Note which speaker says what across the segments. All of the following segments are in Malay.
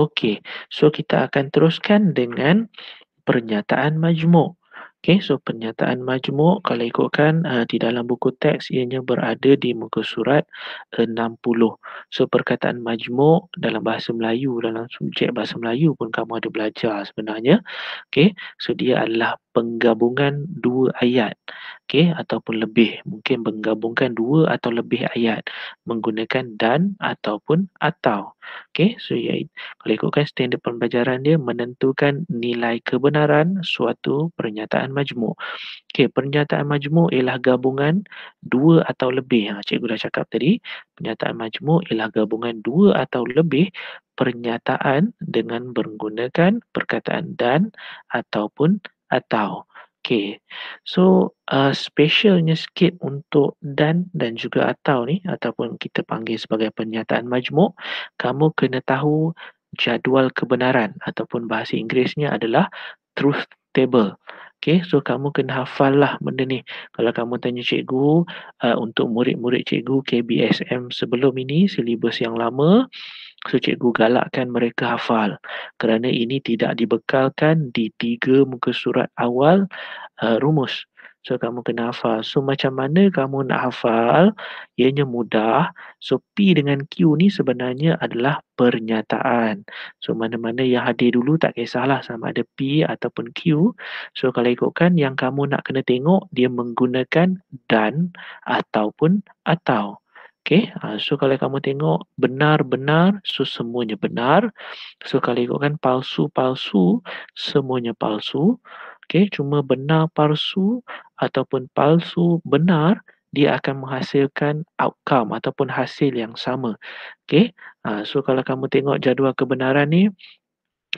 Speaker 1: Okey, so kita akan teruskan dengan pernyataan majmuk. Okey, so pernyataan majmuk kalau ikutkan di dalam buku teks ianya berada di muka surat 60. So perkataan majmuk dalam bahasa Melayu, dalam subjek bahasa Melayu pun kamu ada belajar sebenarnya. Okey, so dia adalah penggabungan dua ayat, okey, ataupun lebih. Mungkin menggabungkan dua atau lebih ayat menggunakan dan ataupun atau. Okey, so kalau ikutkan standard pembelajaran dia menentukan nilai kebenaran suatu pernyataan majmuk. Okey, pernyataan majmuk ialah gabungan dua atau lebih. Cikgu dah cakap tadi, pernyataan majmuk ialah gabungan dua atau lebih pernyataan dengan menggunakan perkataan dan ataupun atau. Okey. So, specialnya sikit untuk dan juga atau ni ataupun kita panggil sebagai pernyataan majmuk, kamu kena tahu jadual kebenaran ataupun bahasa Inggerisnya adalah truth table. Okey, so kamu kena hafal lah benda ni. Kalau kamu tanya cikgu, untuk murid-murid cikgu KBSM sebelum ini, silibus yang lama, so cikgu galakkan mereka hafal. Kerana ini tidak dibekalkan di 3 muka surat awal rumus. So kamu kena hafal. So macam mana kamu nak hafal? Ianya mudah. So P dengan Q ni sebenarnya adalah pernyataan. So mana-mana yang hadir dulu tak kisahlah sama ada P ataupun Q. So kalau ikutkan yang kamu nak kena tengok dia menggunakan dan ataupun atau. Okay, so kalau kamu tengok benar-benar, so semuanya benar. So kalau ikutkan palsu-palsu, semuanya palsu. Okay, cuma benar palsu ataupun palsu benar, dia akan menghasilkan outcome ataupun hasil yang sama. Okay, so kalau kamu tengok jadual kebenaran ni,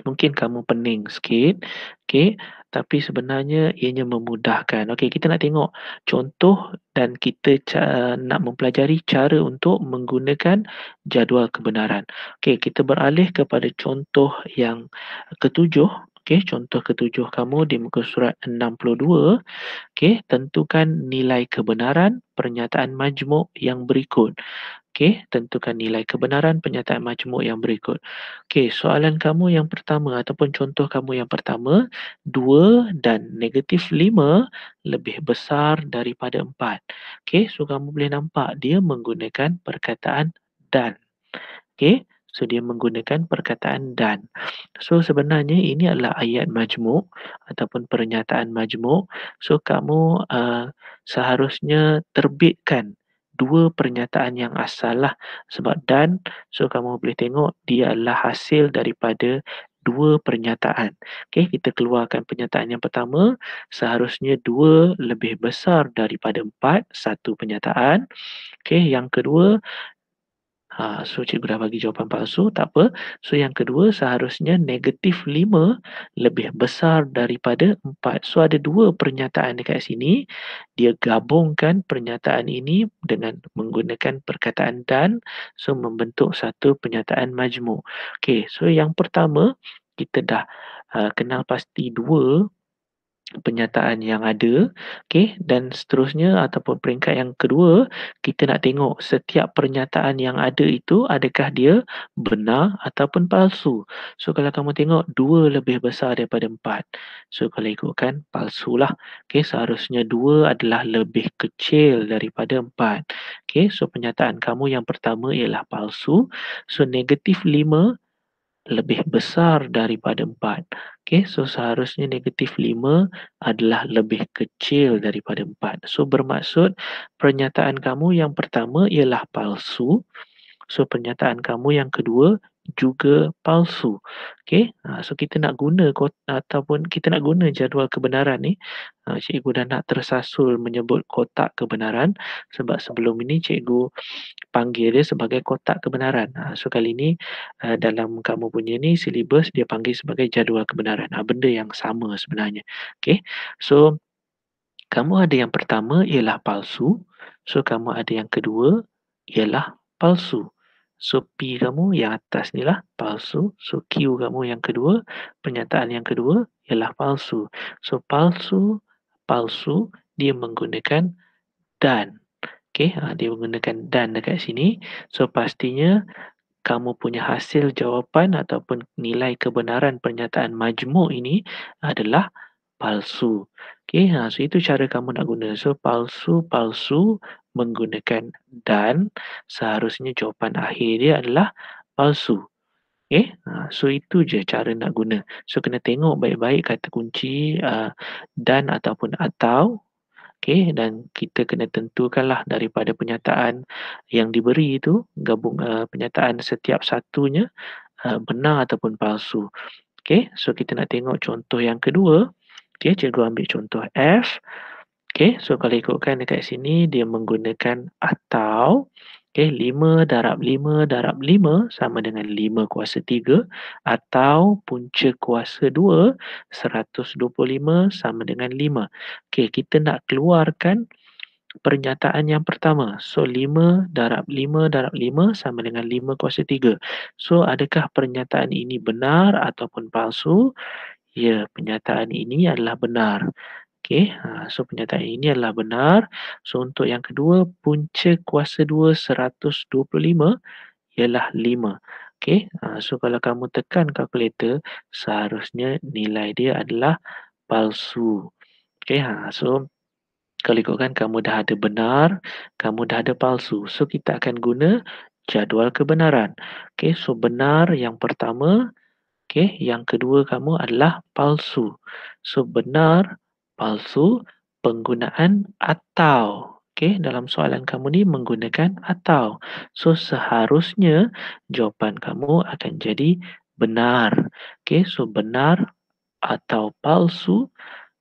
Speaker 1: mungkin kamu pening sikit, okey, tapi sebenarnya ianya memudahkan. Okey, kita nak tengok contoh dan kita nak mempelajari cara untuk menggunakan jadual kebenaran. Okey, kita beralih kepada contoh yang ketujuh. Okey, contoh ketujuh kamu di muka surat 62. Okey, tentukan nilai kebenaran pernyataan majmuk yang berikut. Okey, tentukan nilai kebenaran pernyataan majmuk yang berikut. Okey, soalan kamu yang pertama ataupun contoh kamu yang pertama, 2 dan negatif 5 lebih besar daripada 4. Okey, so kamu boleh nampak dia menggunakan perkataan dan. Okey, so dia menggunakan perkataan dan. So sebenarnya ini adalah ayat majmuk ataupun pernyataan majmuk. So kamu seharusnya terbitkan dua pernyataan yang asal lah. Sebab dan, so kamu boleh tengok dia adalah hasil daripada dua pernyataan. Okey, kita keluarkan pernyataan yang pertama, seharusnya 2 lebih besar daripada 4, satu pernyataan. Okey, yang kedua, so cikgu dah bagi jawapan palsu, tak apa. So yang kedua seharusnya negatif 5 lebih besar daripada 4. So ada dua pernyataan dekat sini. Dia gabungkan pernyataan ini dengan menggunakan perkataan dan. So membentuk satu pernyataan majmuk. Okay, so yang pertama kita dah kenal pasti dua pernyataan yang ada, okey, dan seterusnya ataupun peringkat yang kedua, kita nak tengok setiap pernyataan yang ada itu adakah dia benar ataupun palsu. So kalau kamu tengok 2 lebih besar daripada 4. So kalau ikutkan palsulah. Okey, seharusnya 2 adalah lebih kecil daripada 4. Okey, so pernyataan kamu yang pertama ialah palsu. So negatif 5 lebih besar daripada 4. Okey, so seharusnya negatif 5 adalah lebih kecil daripada 4. So bermaksud pernyataan kamu yang pertama ialah palsu. So pernyataan kamu yang kedua juga palsu. Okey, so kita nak guna ataupun kita nak guna jadual kebenaran ni. Cikgu dah nak tersasul menyebut kotak kebenaran sebab sebelum ini cikgu panggil dia sebagai kotak kebenaran. So kali ni dalam kamu punya ni silibus dia panggil sebagai jadual kebenaran. Benda yang sama sebenarnya. Okey. So kamu ada yang pertama ialah palsu. So kamu ada yang kedua ialah palsu. So P kamu yang atas ni lah palsu. So Q kamu yang kedua, pernyataan yang kedua ialah palsu. So palsu, palsu dia menggunakan dan. Okey, dia menggunakan dan dekat sini. So pastinya kamu punya hasil jawapan ataupun nilai kebenaran pernyataan majmuk ini adalah palsu. Okey, so itu cara kamu nak guna. So palsu menggunakan dan, seharusnya jawapan akhir dia adalah palsu. So itu je cara nak guna. So kena tengok baik-baik kata kunci, dan ataupun atau, dan kita kena tentukanlah daripada pernyataan yang diberi itu, pernyataan setiap satunya, benar ataupun palsu. So kita nak tengok contoh yang kedua. Cikgu ambil contoh F. So kalau ikutkan dekat sini dia menggunakan atau, 5 darab 5 darab 5 sama dengan 5 kuasa 3 atau punca kuasa 2 125 sama dengan 5. Kita nak keluarkan pernyataan yang pertama. So 5 darab 5 darab 5 sama dengan 5 kuasa 3. So adakah pernyataan ini benar ataupun palsu? Ya, pernyataan ini adalah benar. So pernyataan ini adalah benar. So untuk yang kedua, punca kuasa 2 125 ialah 5. So kalau kamu tekan kalkulator, seharusnya nilai dia adalah palsu. So kalau ikutkan kamu dah ada benar, kamu dah ada palsu. So kita akan guna jadual kebenaran. So benar yang pertama. Yang kedua kamu adalah palsu. So benar, palsu, penggunaan atau. Dalam soalan kamu ni menggunakan atau. So seharusnya jawapan kamu akan jadi benar. So benar atau palsu.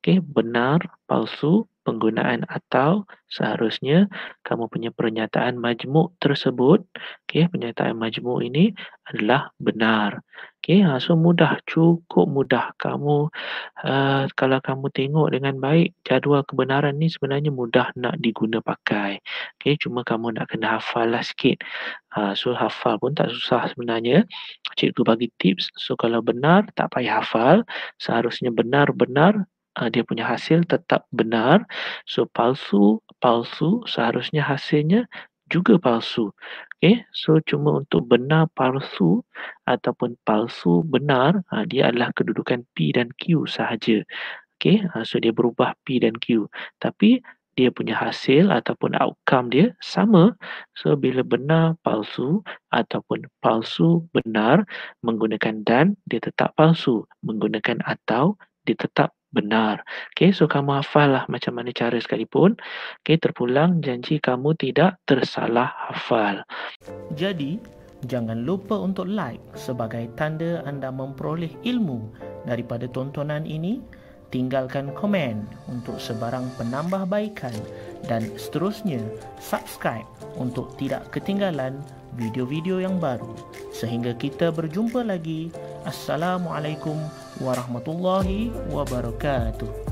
Speaker 1: Benar, palsu, penggunaan atau, seharusnya kamu punya pernyataan majmuk tersebut, pernyataan majmuk ini adalah benar. So mudah, cukup mudah. Kamu, kalau kamu tengok dengan baik, jadual kebenaran ni sebenarnya mudah nak diguna pakai. Cuma kamu nak kena hafal lah sikit. So hafal pun tak susah sebenarnya. Cikgu bagi tips. So kalau benar, tak payah hafal. Seharusnya benar-benar, dia punya hasil tetap benar. So palsu, seharusnya hasilnya juga palsu. So cuma untuk benar palsu ataupun palsu benar, dia adalah kedudukan P dan Q sahaja. So dia berubah P dan Q. Tapi dia punya hasil ataupun outcome dia sama. So bila benar palsu ataupun palsu benar, menggunakan dan, dia tetap palsu. Menggunakan atau, dia tetap benar. So kamu hafal lah macam mana cara sekalipun. Terpulang, janji kamu tidak tersalah hafal.
Speaker 2: Jadi, jangan lupa untuk like sebagai tanda anda memperoleh ilmu daripada tontonan ini. Tinggalkan komen untuk sebarang penambahbaikan dan seterusnya subscribe untuk tidak ketinggalan video-video yang baru. Sehingga kita berjumpa lagi. Assalamualaikum warahmatullahi wabarakatuh.